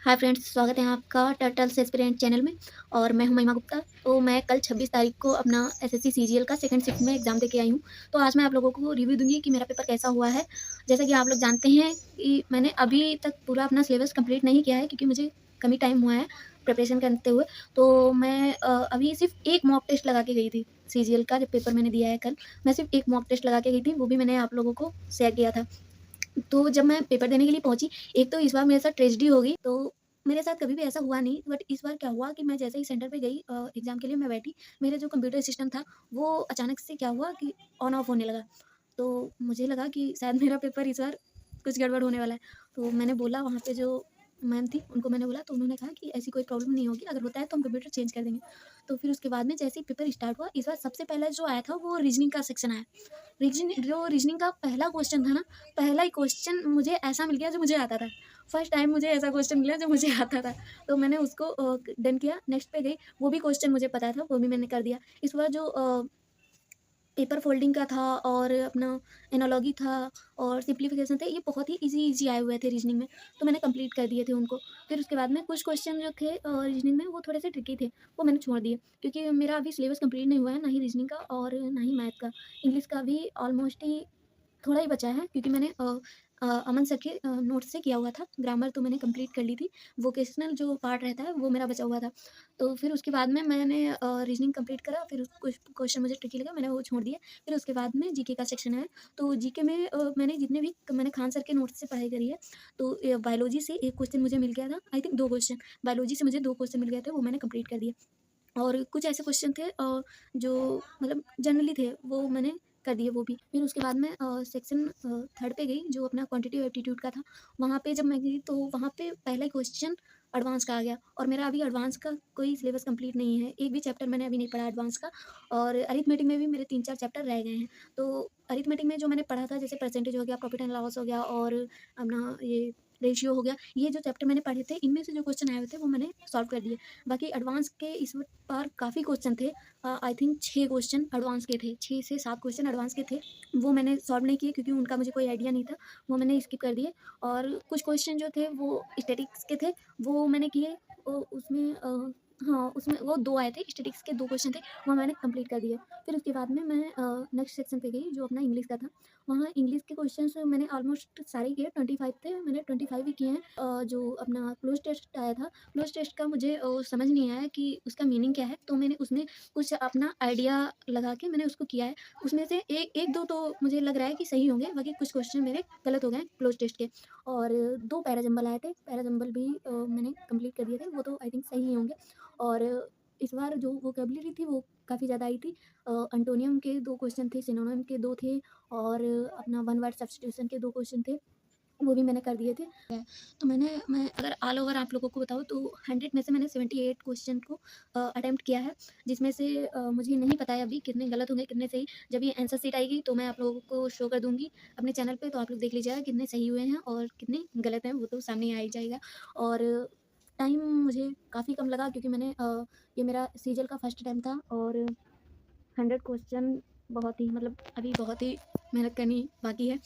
Hi friends, स्वागत है आपका टर्टल्स एस्पिरेंट चैनल में। और मैं हूं महिमा गुप्ता। तो मैं कल 26 तारीख को अपना एसएससी सीजीएल का सेकंड शिफ्ट में एग्ज़ाम देके आई हूं। तो आज मैं आप लोगों को रिव्यू दूंगी कि मेरा पेपर कैसा हुआ है। जैसा कि आप लोग जानते हैं कि मैंने अभी तक पूरा अपना सिलेबस कंप्लीट नहीं किया है, क्योंकि मुझे कम ही टाइम हुआ है प्रिपरेशन करते हुए। तो मैं अभी सिर्फ एक मॉक टेस्ट लगा के गई थी। सीजीएल का जब पेपर मैंने दिया है कल, मैं सिर्फ एक मॉक टेस्ट लगा के गई थी, वो भी मैंने आप लोगों को शेयर किया था। तो जब मैं पेपर देने के लिए पहुँची, एक तो इस बार मेरे साथ ट्रेजेडी हो गई। तो मेरे साथ कभी भी ऐसा हुआ नहीं, बट इस बार क्या हुआ कि मैं जैसे ही सेंटर पे गई एग्ज़ाम के लिए मैं बैठी, मेरा जो कंप्यूटर सिस्टम था, वो अचानक से क्या हुआ कि ऑन ऑफ होने लगा। तो मुझे लगा कि शायद मेरा पेपर इस बार कुछ गड़बड़ होने वाला है। तो मैंने बोला वहाँ पे जो मैम थी, उनको मैंने बोला, तो उन्होंने कहा कि ऐसी कोई प्रॉब्लम नहीं होगी, अगर होता है तो हम कंप्यूटर चेंज कर देंगे। तो फिर उसके बाद में जैसे ही पेपर स्टार्ट हुआ, इस बार सबसे पहले जो आया था वो रीज़निंग का सेक्शन आया। रीजनिंग का पहला क्वेश्चन था ना, पहला ही क्वेश्चन मुझे ऐसा मिल गया जो मुझे आता था। फर्स्ट टाइम मुझे ऐसा क्वेश्चन मिला जो मुझे आता था। तो मैंने उसको डन किया, नेक्स्ट पे गई, वो भी क्वेश्चन मुझे पता था, वो भी मैंने कर दिया। इस बार जो पेपर फोल्डिंग का था और अपना एनालॉजी था और सिम्प्लीफिकेशन थे, ये बहुत ही ईज़ी आए हुए थे रीजनिंग में, तो मैंने कंप्लीट कर दिए थे उनको। फिर उसके बाद में कुछ क्वेश्चन जो थे रीजनिंग में, वो थोड़े से ट्रिकी थे, वो मैंने छोड़ दिए, क्योंकि मेरा अभी सिलेबस कंप्लीट नहीं हुआ है, ना ही रीजनिंग का और ना ही मैथ का। इंग्लिश का भी ऑलमोस्ट ही थोड़ा ही बचा है, क्योंकि मैंने अमन सर के नोट से किया हुआ था। ग्रामर तो मैंने कंप्लीट कर ली थी, वोकेशनल जो पार्ट रहता है वो मेरा बचा हुआ था। तो फिर उसके बाद में मैंने रीजनिंग कंप्लीट करा, फिर कुछ क्वेश्चन मुझे ट्रिकी लगा, मैंने वो छोड़ दिया। फिर उसके बाद में जीके का सेक्शन है। तो जीके में मैंने जितने भी मैंने खान सर के नोट से पढ़ाई करी है। तो बायोलॉजी से एक क्वेश्चन मुझे मिल गया था, आई थिंक दो क्वेश्चन। बायोलॉजी से मुझे दो क्वेश्चन मिल गए थे, वो मैंने कंप्लीट कर दिए। और कुछ ऐसे क्वेश्चन थे जो मतलब जनरली थे, वो मैंने कर दिए वो भी। फिर उसके बाद में सेक्शन थर्ड पे गई, जो अपना क्वांटिटेटिव एप्टीट्यूड का था। वहाँ पे जब मैं गई, तो वहाँ पे पहला ही क्वेश्चन एडवांस का आ गया, और मेरा अभी एडवांस का कोई सिलेबस कंप्लीट नहीं है, एक भी चैप्टर मैंने अभी नहीं पढ़ा एडवांस का। और अरिथमेटिक में भी मेरे 3-4 चैप्टर रह गए हैं। तो अरिथमेटिक में जो मैंने पढ़ा था, जैसे परसेंटेज हो गया, प्रॉफिट एंड लॉस हो गया, और अपना ये रेशियो हो गया, ये जो चैप्टर मैंने पढ़े थे, इनमें से जो क्वेश्चन आए हुए थे वो मैंने सॉल्व कर दिए। बाकी एडवांस के इस बार काफ़ी क्वेश्चन थे। आई थिंक 6 क्वेश्चन एडवांस के थे, 6 से 7 क्वेश्चन एडवांस के थे। वो मैंने सॉल्व नहीं किए, क्योंकि उनका मुझे कोई आइडिया नहीं था, वो मैंने स्किप कर दिए। और कुछ क्वेश्चन जो थे वो स्टैटिक्स के थे, वो मैंने किए। उसमें हाँ, उसमें वो 2 आए थे, स्टैटिक्स के 2 क्वेश्चन थे, वो मैंने कंप्लीट कर दिया। फिर उसके बाद में मैं नेक्स्ट सेक्शन पे गई, जो अपना इंग्लिश का था। वहाँ इंग्लिश के क्वेश्चंस मैंने ऑलमोस्ट सारे किए, 25 थे, मैंने 25 ही किए हैं। जो अपना क्लोज़ टेस्ट आया था, क्लोज़ टेस्ट का मुझे समझ नहीं आया कि उसका मीनिंग क्या है, तो मैंने उसमें कुछ अपना आइडिया लगा के मैंने उसको किया है। उसमें से 1-2 तो मुझे लग रहा है कि सही होंगे, बाकी कुछ क्वेश्चन मेरे गलत हो गए क्लोज़ टेस्ट के। और 2 पैराजंबल आए थे, पैराजंबल भी मैंने कंप्लीट कर दिए थे, वो तो आई थिंक सही ही होंगे। और इस बार जो वोकैब्युलरी थी वो काफ़ी ज़्यादा आई थी। एंटोनियम के 2 क्वेश्चन थे, सिनोनिम के 2 थे, और अपना वन वर्ड सब्स्टिट्यूशन के 2 क्वेश्चन थे, वो भी मैंने कर दिए थे। तो मैं अगर ऑल ओवर आप लोगों को बताऊँ, तो 100 में से मैंने 78 क्वेश्चन को अटेम्प्ट किया है, जिसमें से मुझे नहीं पता है अभी कितने गलत होंगे, कितने सही। जब ये आंसर शीट आएगी तो मैं आप लोगों को शो कर दूँगी अपने चैनल पे, तो आप लोग देख लीजिएगा कितने सही हुए हैं और कितने गलत हैं, वो तो सामने ही आ ही जाएगा। और टाइम मुझे काफ़ी कम लगा, क्योंकि ये मेरा सीजल का फर्स्ट टाइम था, और 100 क्वेश्चन बहुत ही मतलब अभी बहुत ही मेहनत करनी बाकी है।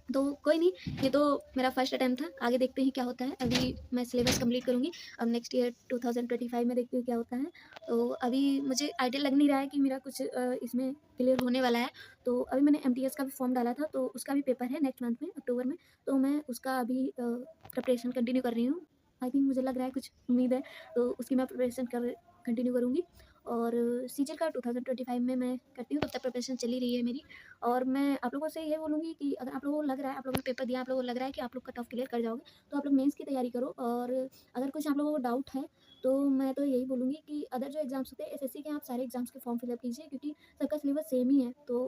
तो कोई नहीं, ये तो मेरा फर्स्ट अटेम्प्ट था, आगे देखते हैं क्या होता है। अभी मैं सिलेबस कंप्लीट करूँगी, अब नेक्स्ट ईयर 2025 में देखती हूँ क्या होता है। तो अभी मुझे आइडिया लग नहीं रहा है कि मेरा कुछ इसमें क्लियर होने वाला है। तो अभी मैंने एमटीएस का भी फॉर्म डाला था, तो उसका भी पेपर है नेक्स्ट मंथ में, अक्टूबर में। तो मैं उसका अभी प्रिपरेशन कंटिन्यू कर रही हूँ। आई थिंक मुझे लग रहा है, कुछ उम्मीद है, तो उसकी मैं प्रिपरेशन कंटिन्यू करूँगी। और सीजल का 2025 में मैं करती हूँ, तब तक प्रिपरेशन चली रही है मेरी। और मैं आप लोगों से ये बोलूँगी कि अगर आप लोगों को लग रहा है, आप लोगों ने पेपर दिया, आप लोगों को लग रहा है कि आप लोग कट ऑफ क्लियर कर जाओगे, तो आप लोग मेंस की तैयारी करो। और अगर कुछ आप लोगों को डाउट है, तो मैं तो यही बोलूँगी कि अदर जो एग्ज़ाम्स होते हैं एसएससी के, आप सारे एग्ज़ाम्स के फॉर्म फिलअप कीजिए, क्योंकि सबका सिलेबस सेम ही है। तो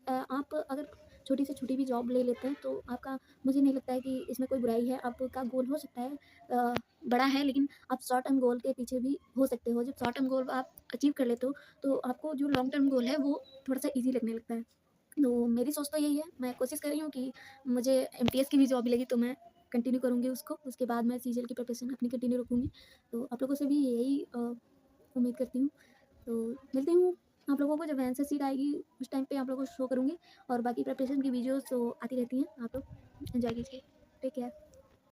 आप अगर छोटी से छोटी भी जॉब ले लेते हैं, तो आपका मुझे नहीं लगता है कि इसमें कोई बुराई है। आपका गोल हो सकता है बड़ा है, लेकिन आप शॉर्ट टर्म गोल के पीछे भी हो सकते हो। जब शॉर्ट टर्म गोल आप अचीव कर लेते हो, तो आपको जो लॉन्ग टर्म गोल है वो थोड़ा-सा ईज़ी लगने लगता है। तो मेरी सोच तो यही है, मैं कोशिश कर रही हूँ कि मुझे एमटीएस की भी जॉब मिलेगी, तो मैं कंटिन्यू करूँगी उसको, उसके बाद मैं सीजीएल की प्रिपरेशन अपनी कंटिन्यू रखूँगी। तो आप लोगों से भी यही उम्मीद करती हूँ। तो मिलती हूँ आप लोगों को, जब आंसर शीट आएगी उस टाइम पे आप लोगों को शो करूँगी। और बाकी प्रिपरेशन की वीडियोज़ तो आती रहती हैं, आप लोग एन्जॉय कीजिए। Take care.